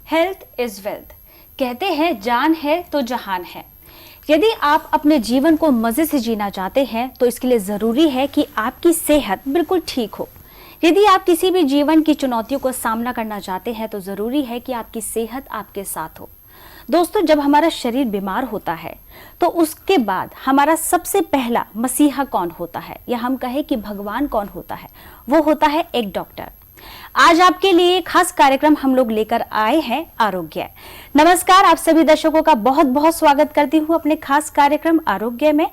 Health is wealth. कहते हैं जान है तो जहान है। यदि आप अपने जीवन को मजे से जीना चाहते हैं तो इसके लिए जरूरी है कि आपकी सेहत बिल्कुल ठीक हो। यदि आप किसी भी जीवन की चुनौतियों को सामना करना चाहते हैं तो जरूरी है कि आपकी सेहत आपके साथ हो। दोस्तों, जब हमारा शरीर बीमार होता है तो उसके बाद हमारा सबसे पहला मसीहा कौन होता है, या हम कहें कि भगवान कौन होता है, वो होता है एक डॉक्टर। आज आपके लिए खास कार्यक्रम हम लोग लेकर आए हैं आरोग्य। नमस्कार, आप सभी दर्शकों का बहुत बहुत स्वागत करती हूँ अपने खास कार्यक्रम आरोग्य में।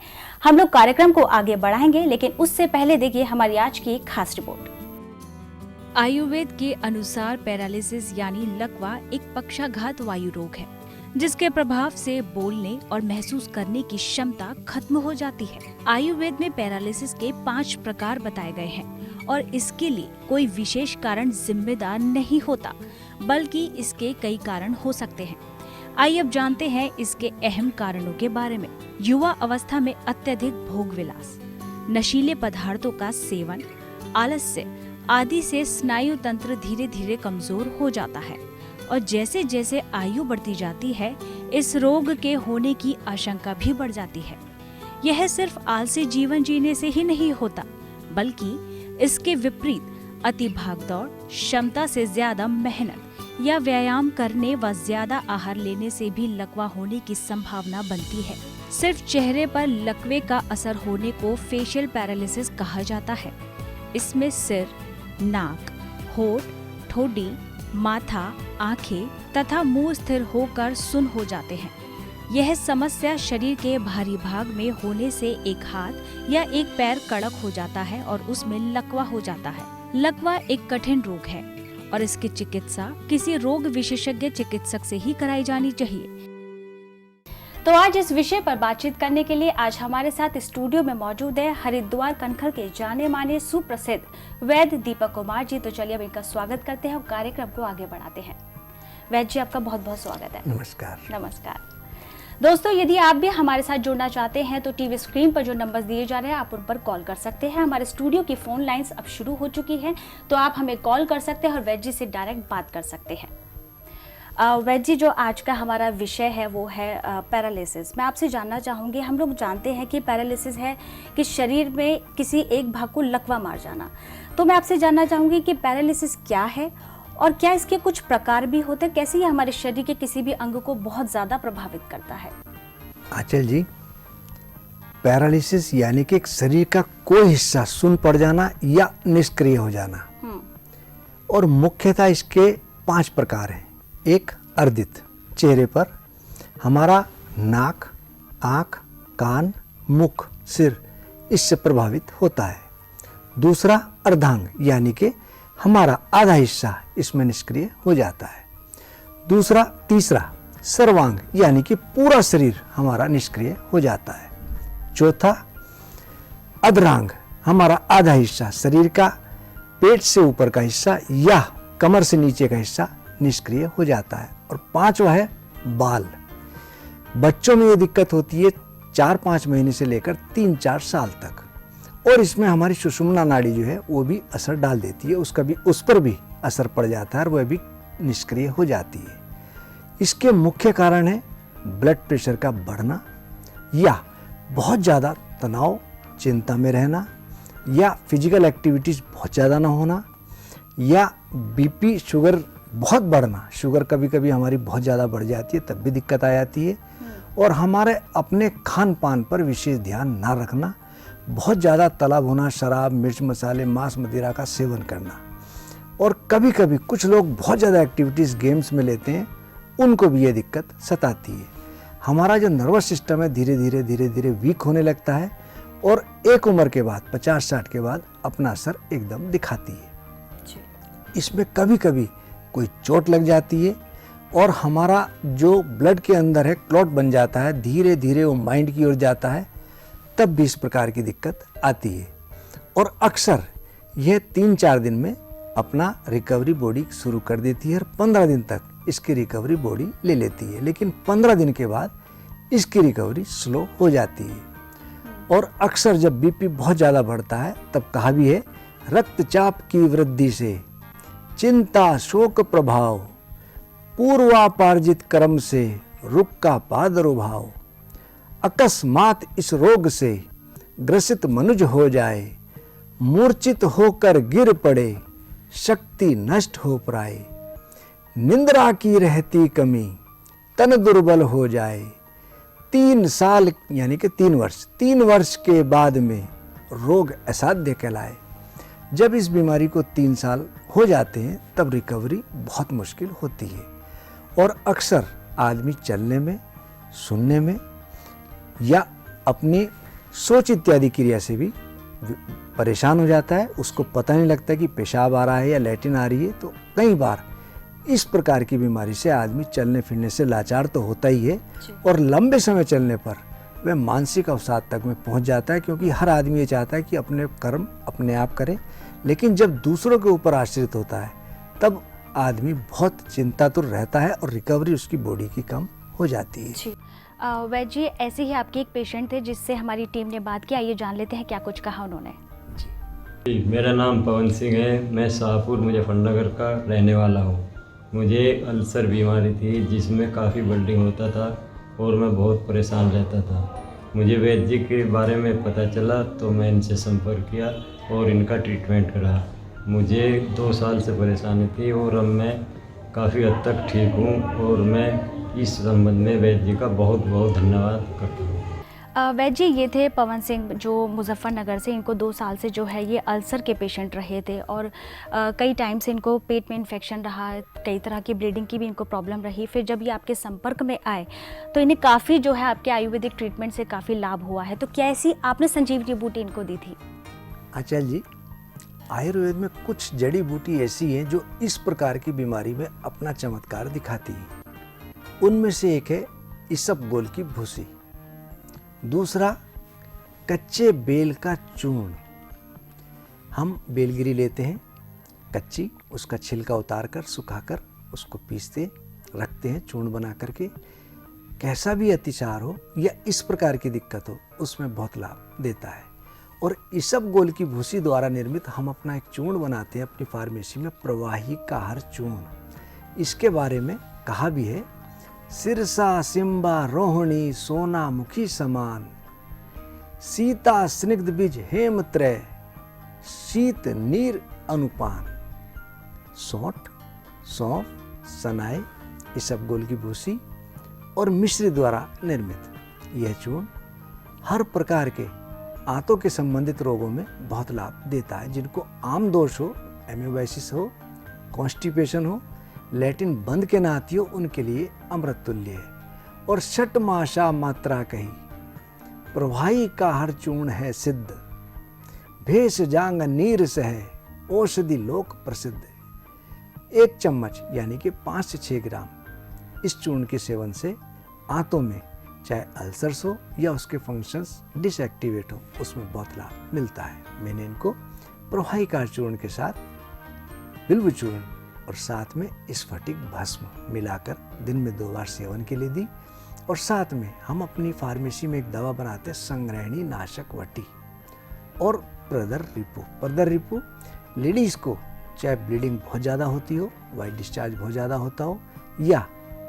हम लोग कार्यक्रम को आगे बढ़ाएंगे, लेकिन उससे पहले देखिए हमारी आज की एक खास रिपोर्ट। आयुर्वेद के अनुसार पैरालिसिस यानी लकवा एक पक्षाघात वायु रोग है जिसके प्रभाव से बोलने और महसूस करने की क्षमता खत्म हो जाती है। आयुर्वेद में पैरालिसिस के 5 प्रकार बताए गए हैं और इसके लिए कोई विशेष कारण जिम्मेदार नहीं होता, बल्कि इसके कई कारण हो सकते हैं। आइए अब जानते हैं इसके अहम कारणों के बारे में। युवा अवस्था में अत्यधिक भोग विलास, नशीले पदार्थों का सेवन, आलस्य आदि से स्नायु तंत्र धीरे धीरे कमजोर हो जाता है और जैसे जैसे आयु बढ़ती जाती है इस रोग के होने की आशंका भी बढ़ जाती है। यह सिर्फ आलसी जीवन जीने से ही नहीं होता, बल्कि इसके विपरीत अति भागदौड़, क्षमता से ज्यादा मेहनत या व्यायाम करने व ज्यादा आहार लेने से भी लकवा होने की संभावना बनती है। सिर्फ चेहरे पर लकवे का असर होने को फेशियल पैरालिसिस कहा जाता है। इसमें सिर, नाक, होठ, ठोडी, माथा, आंखें तथा मुंह स्थिर होकर सुन्न हो जाते हैं। यह समस्या शरीर के बाहरी भाग में होने से एक हाथ या एक पैर कड़क हो जाता है और उसमें लकवा हो जाता है। लकवा एक कठिन रोग है और इसकी चिकित्सा किसी रोग विशेषज्ञ चिकित्सक से ही कराई जानी चाहिए। तो आज इस विषय पर बातचीत करने के लिए आज हमारे साथ स्टूडियो में मौजूद है हरिद्वार कनखल के जाने माने सुप्रसिद्ध वैद्य दीपक कुमार जी। तो चलिए अब इनका स्वागत करते हैं और कार्यक्रम को आगे बढ़ाते हैं। वैद्य जी, आपका बहुत बहुत स्वागत है। नमस्कार। नमस्कार। दोस्तों, यदि आप भी हमारे साथ जुड़ना चाहते हैं तो टीवी स्क्रीन पर जो नंबर दिए जा रहे हैं आप उन पर कॉल कर सकते हैं। हमारे स्टूडियो की फोन लाइंस अब शुरू हो चुकी हैं, तो आप हमें कॉल कर सकते हैं और वैद्य जी से डायरेक्ट बात कर सकते हैं। वैद्य जी, जो आज का हमारा विषय है वो है पैरालिसिस। मैं आपसे जानना चाहूँगी, हम लोग जानते हैं कि पैरालिसिस है कि शरीर में किसी एक भाग को लकवा मार जाना। तो मैं आपसे जानना चाहूँगी कि पैरालिसिस क्या है और क्या इसके कुछ प्रकार भी होते हैं, कैसे ये हमारे शरीर के किसी भी अंग को बहुत ज़्यादा प्रभावित करता है? आंचल जी, पैरालिसिस यानी कि एक शरीर का कोई हिस्सा सुन्न पड़ जाना या निष्क्रिय हो जाना, और मुख्यतः इसके 5 प्रकार हैं। एक, अर्दित, चेहरे पर हमारा नाक, आँख, कान, मुख, सिर इससे प्रभावित होता है। दूसरा, अर्धांग यानी कि हमारा आधा हिस्सा इसमें निष्क्रिय हो जाता है। तीसरा, सर्वांग यानी कि पूरा शरीर हमारा निष्क्रिय हो जाता है। चौथा, अधरांग, हमारा आधा हिस्सा शरीर का पेट से ऊपर का हिस्सा या कमर से नीचे का हिस्सा निष्क्रिय हो जाता है। और 5वां है बाल। बच्चों में ये दिक्कत होती है 4-5 महीने से लेकर 3-4 साल तक, और इसमें हमारी सुषुम्ना नाड़ी जो है वो भी असर डाल देती है, उस पर भी असर पड़ जाता है और वह भी निष्क्रिय हो जाती है। इसके मुख्य कारण है ब्लड प्रेशर का बढ़ना, या बहुत ज़्यादा तनाव, चिंता में रहना, या फिजिकल एक्टिविटीज़ बहुत ज़्यादा ना होना, या बीपी शुगर बहुत बढ़ना। शुगर कभी कभी हमारी बहुत ज़्यादा बढ़ जाती है, तब भी दिक्कत आ जाती है। और हमारे अपने खान पान पर विशेष ध्यान ना रखना, बहुत ज़्यादा तला भुना शराब, मिर्च मसाले, मांस मदिरा का सेवन करना, और कभी कभी कुछ लोग बहुत ज़्यादा एक्टिविटीज़ गेम्स में लेते हैं, उनको भी ये दिक्कत सताती है। हमारा जो नर्वस सिस्टम है धीरे धीरे वीक होने लगता है और एक उम्र के बाद 50-60 के बाद अपना असर एकदम दिखाती है। इसमें कभी कभी कोई चोट लग जाती है और हमारा जो ब्लड के अंदर है क्लॉट बन जाता है, धीरे धीरे वो माइंड की ओर जाता है, तब भी इस प्रकार की दिक्कत आती है। और अक्सर यह 3-4 दिन में अपना रिकवरी बॉडी शुरू कर देती है और 15 दिन तक इसकी रिकवरी बॉडी ले लेती है, लेकिन 15 दिन के बाद इसकी रिकवरी स्लो हो जाती है। और अक्सर जब बीपी बहुत ज़्यादा बढ़ता है तब कहा भी है, रक्तचाप की वृद्धि से चिंता शोक प्रभाव पूर्वापार्जित कर्म से रुक का प्रादुर्भाव, अकस्मात इस रोग से ग्रसित मनुज हो जाए, मूर्छित होकर गिर पड़े, शक्ति नष्ट हो पाए, निंद्रा की रहती कमी, तन दुर्बल हो जाए, 3 साल यानी कि 3 वर्ष के बाद में रोग असाध्य कहलाए। जब इस बीमारी को 3 साल हो जाते हैं तब रिकवरी बहुत मुश्किल होती है और अक्सर आदमी चलने में, सुनने में या अपनी सोच इत्यादि क्रिया से भी परेशान हो जाता है। उसको पता नहीं लगता कि पेशाब आ रहा है या लैट्रिन आ रही है। तो कई बार इस प्रकार की बीमारी से आदमी चलने फिरने से लाचार तो होता ही है और लंबे समय चलने पर वह मानसिक अवसाद तक में पहुंच जाता है, क्योंकि हर आदमी ये चाहता है कि अपने कर्म अपने आप करे, लेकिन जब दूसरों के ऊपर आश्रित होता है तब आदमी बहुत चिंतातुर रहता है और रिकवरी उसकी बॉडी की कम हो जाती है। जी वैद्य जी, ऐसे ही आपके एक पेशेंट थे जिससे हमारी टीम ने बात की, आइए जान लेते हैं क्या कुछ कहा उन्होंने। जी, मेरा नाम पवन सिंह है। मैं शाहपुर मुजफ्फरनगर का रहने वाला हूँ। मुझे अल्सर बीमारी थी जिसमें काफ़ी ब्लीडिंग होता था और मैं बहुत परेशान रहता था। मुझे वैद्य जी के बारे में पता चला तो मैं इनसे संपर्क किया और इनका ट्रीटमेंट करा। मुझे 2 साल से परेशानी थी और अब मैं काफ़ी हद तक ठीक हूँ और मैं इस संबंध में वैद्य जी का बहुत बहुत धन्यवाद करता हूँ। वैद्य जी, ये थे पवन सिंह जो मुजफ्फरनगर से, इनको 2 साल से जो है ये अल्सर के पेशेंट रहे थे और कई टाइम से इनको पेट में इन्फेक्शन रहा, कई तरह की ब्लीडिंग की भी इनको प्रॉब्लम रही। फिर जब ये आपके संपर्क में आए तो इन्हें काफ़ी जो है आपके आयुर्वेदिक ट्रीटमेंट से काफ़ी लाभ हुआ है। तो क्या ऐसी आपने संजीवनी बूटी इनको दी थी? आचार्य जी, आयुर्वेद में कुछ जड़ी बूटी ऐसी हैं जो इस प्रकार की बीमारी में अपना चमत्कार दिखाती हैं। उनमें से एक है इसबगोल की भूसी, दूसरा कच्चे बेल का चूर्ण। हम बेलगिरी लेते हैं कच्ची, उसका छिलका उतार कर सुखाकर उसको पीसते रखते हैं चूर्ण बना करके। कैसा भी अतिसार हो या इस प्रकार की दिक्कत हो उसमें बहुत लाभ देता है। और इसबगोल की भूसी द्वारा निर्मित हम अपना एक चूर्ण बनाते हैं अपनी फार्मेसी में, प्रवाही काहर चूर्ण। इसके बारे में कहा भी है, सिरसा सिंबा रोहिणी सोना मुखी समान, सीता स्निग्ध बीज हेम त्रय, शीत नीर अनुपान। सौंठ, सौंफ, सनाई, इसबगोल की भूसी और मिश्री द्वारा निर्मित यह चूर्ण हर प्रकार के आंतों के संबंधित रोगों में बहुत लाभ देता है। जिनको आम दोष हो, एमोबाइसिस हो, कॉन्स्टिपेशन हो, लैट्रिन बंद के ना आती हो, उनके लिए अमृत तुल्य है। और छठ माशा मात्रा कही, प्रवाही का हर चूर्ण है सिद्ध, भेष जांग नीर सह, औषधि लोक प्रसिद्ध। 1 चम्मच यानी कि 5 से 6 ग्राम इस चूर्ण के सेवन से आंतों में चाहे अल्सर्स हो या उसके फंक्शंस डिसएक्टिवेट हो, उसमें बहुत लाभ मिलता है। मैंने इनको प्रवाही का चूर्ण के साथ बिल्व चूर्ण और साथ में स्फटिक भस्म मिलाकर दिन में 2 बार सेवन के लिए दी। और साथ में हम अपनी फार्मेसी में एक दवा बनाते हैं, संग्रहणी नाशक वटी और प्रदर रिपू। प्रदर रिपू लेडीज़ को चाहे ब्लीडिंग बहुत ज़्यादा होती हो, वाइट डिस्चार्ज बहुत ज़्यादा होता हो, या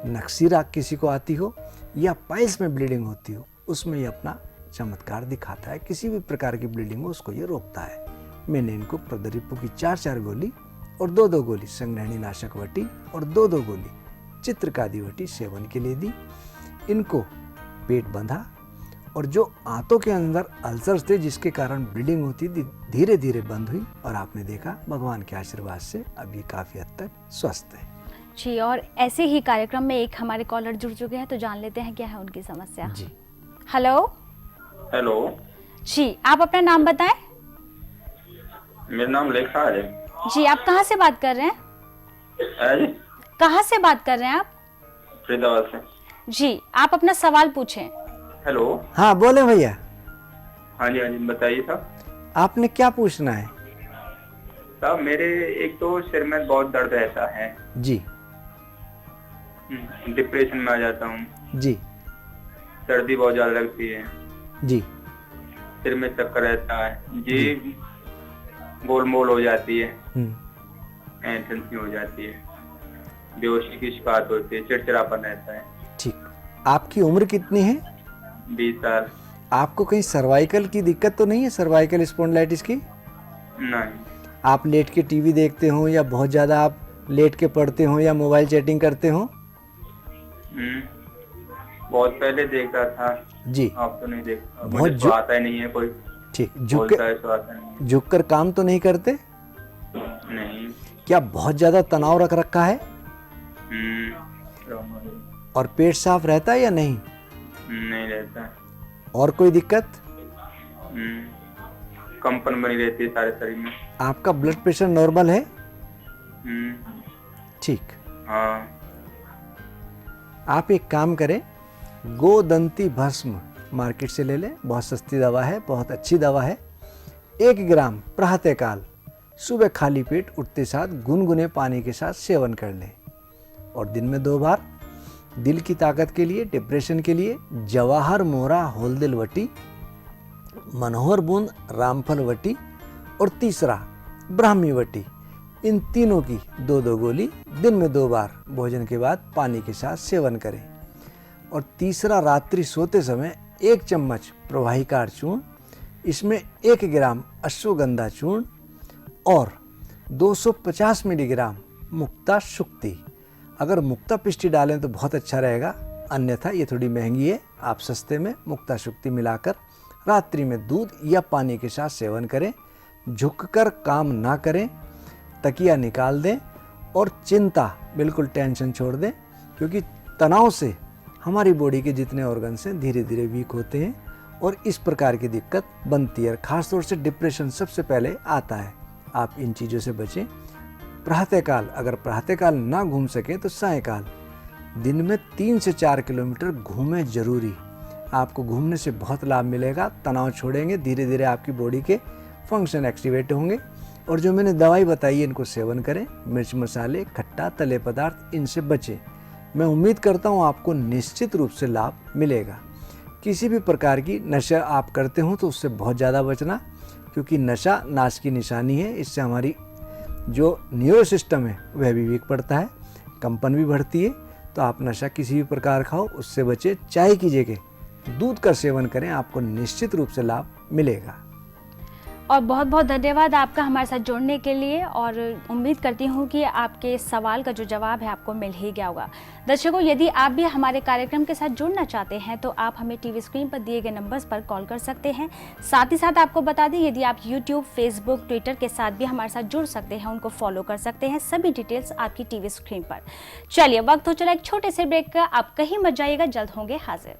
नक्सीरा किसी को आती हो, या पाइल्स में ब्लीडिंग होती हो, उसमें ये अपना चमत्कार दिखाता है। किसी भी प्रकार की ब्लीडिंग हो उसको ये रोकता है। मैंने इनको प्रदर रिपू की 4-4 गोली और 2-2 गोली संग्रहणी नाशक वटी और 2-2 गोली चित्रकादी वटी सेवन के लिए दी। इनको पेट बंधा और जो आंतों के अंदर अल्सर्स थे जिसके कारण ब्लीडिंग होती थी, धीरे धीरे बंद हुई और आपने देखा भगवान के आशीर्वाद से अब ये काफ़ी हद तक स्वस्थ है। जी, और ऐसे ही कार्यक्रम में एक हमारे कॉलर जुड़ चुके हैं, तो जान लेते हैं क्या है उनकी समस्या। जी, हेलो। हेलो जी, आप अपना नाम बताएं। मेरा नाम लेखा है। जी, आप कहाँ से बात कर रहे हैं? है? कहाँ से बात कर रहे हैं आप? फरीदाबाद से। जी, आप अपना सवाल पूछें। हेलो। हाँ बोले भैया। हाँ जी बताइए साहब। आपने क्या पूछना है? साहब मेरे एक तो सिर में बहुत दर्द रहता है जी। डिप्रेशन में आ जाता हूँ जी। सर्दी बहुत ज्यादा लगती है जी। सिर में चक्कर रहता है जी, गोलमोल हो जाती है, टेंशन हो जाती है बेहोशी की शिकायत होती है, चिड़चिड़ापन रहता है। ठीक। आपकी उम्र कितनी है? 20 साल। आपको कहीं सर्वाइकल की दिक्कत तो नहीं है, सर्वाइकल स्पॉन्डिलाइटिस की? नहीं। आप लेट के टीवी देखते हो या बहुत ज़्यादा आप लेट के पढ़ते हो या मोबाइल चैटिंग करते हो? बहुत पहले देखा था। जी। अब तो नहीं देखता, बहुत मुझे तो आता ही नहीं है कोई। ठीक। बोलता है तो आता नहीं है। झुक कर काम तो नहीं करते? नहीं। क्या बहुत ज़्यादा तनाव रख रखा है? और पेट साफ रहता है या नहीं? नहीं रहता। और कोई दिक्कत? कंपन बनी रहती है सारे शरीर में। आपका ब्लड प्रेशर नॉर्मल है? ठीक। हाँ। आप एक काम करें, गोदंती भस्म मार्केट से ले लें, बहुत सस्ती दवा है, बहुत अच्छी दवा है। 1 ग्राम प्रातःकाल सुबह खाली पेट उठते साथ गुनगुने पानी के साथ सेवन कर लें। और दिन में 2 बार दिल की ताकत के लिए, डिप्रेशन के लिए जवाहर मोरा होलदिल वटी, मनोहर बूंद रामफल वटी और तीसरा ब्राह्मी वटी, इन तीनों की 2-2 गोली दिन में 2 बार भोजन के बाद पानी के साथ सेवन करें। और तीसरा, रात्रि सोते समय 1 चम्मच प्रवाहिकार चूर्ण, इसमें 1 ग्राम अश्वगंधा चूर्ण और 250 मिलीग्राम मुक्ता शुक्ति। अगर मुक्ता पिष्टी डालें तो बहुत अच्छा रहेगा, अन्यथा ये थोड़ी महंगी है। आप सस्ते में मुक्ता शुक्ति मिलाकर रात्रि में दूध या पानी के साथ सेवन करें। झुककर काम ना करें, तकिया निकाल दें और चिंता, बिल्कुल टेंशन छोड़ दें, क्योंकि तनाव से हमारी बॉडी के जितने ऑर्गन्स हैं धीरे धीरे वीक होते हैं और इस प्रकार की दिक्कत बनती है। खासतौर से डिप्रेशन सबसे पहले आता है। आप इन चीज़ों से बचें। प्रातःकाल, अगर प्रातःकाल ना घूम सकें तो सायंकाल दिन में 3 से 4 किलोमीटर घूमें जरूरी। आपको घूमने से बहुत लाभ मिलेगा, तनाव छोड़ेंगे, धीरे धीरे आपकी बॉडी के फंक्शन एक्टिवेट होंगे। और जो मैंने दवाई बताई है इनको सेवन करें। मिर्च मसाले, खट्टा, तले पदार्थ, इनसे बचें। मैं उम्मीद करता हूँ आपको निश्चित रूप से लाभ मिलेगा। किसी भी प्रकार की नशा आप करते हो तो उससे बहुत ज़्यादा बचना, क्योंकि नशा नाश की निशानी है। इससे हमारी जो न्यूरो सिस्टम है वह भी वीक पड़ता है, कंपन भी बढ़ती है। तो आप नशा किसी भी प्रकार खाओ, उससे बचे। चाय की जगह दूध का सेवन करें, आपको निश्चित रूप से लाभ मिलेगा। और बहुत बहुत धन्यवाद आपका हमारे साथ जुड़ने के लिए, और उम्मीद करती हूँ कि आपके सवाल का जो जवाब है आपको मिल ही गया होगा। दर्शकों, यदि आप भी हमारे कार्यक्रम के साथ जुड़ना चाहते हैं तो आप हमें टीवी स्क्रीन पर दिए गए नंबर्स पर कॉल कर सकते हैं। साथ ही साथ आपको बता दें, यदि आप यूट्यूब, फेसबुक, ट्विटर के साथ भी हमारे साथ जुड़ सकते हैं, उनको फॉलो कर सकते हैं। सभी डिटेल्स आपकी टीवी स्क्रीन पर। चलिए, वक्त हो चला एक छोटे से ब्रेक का। आप कहीं मत जाइएगा, जल्द होंगे हाजिर।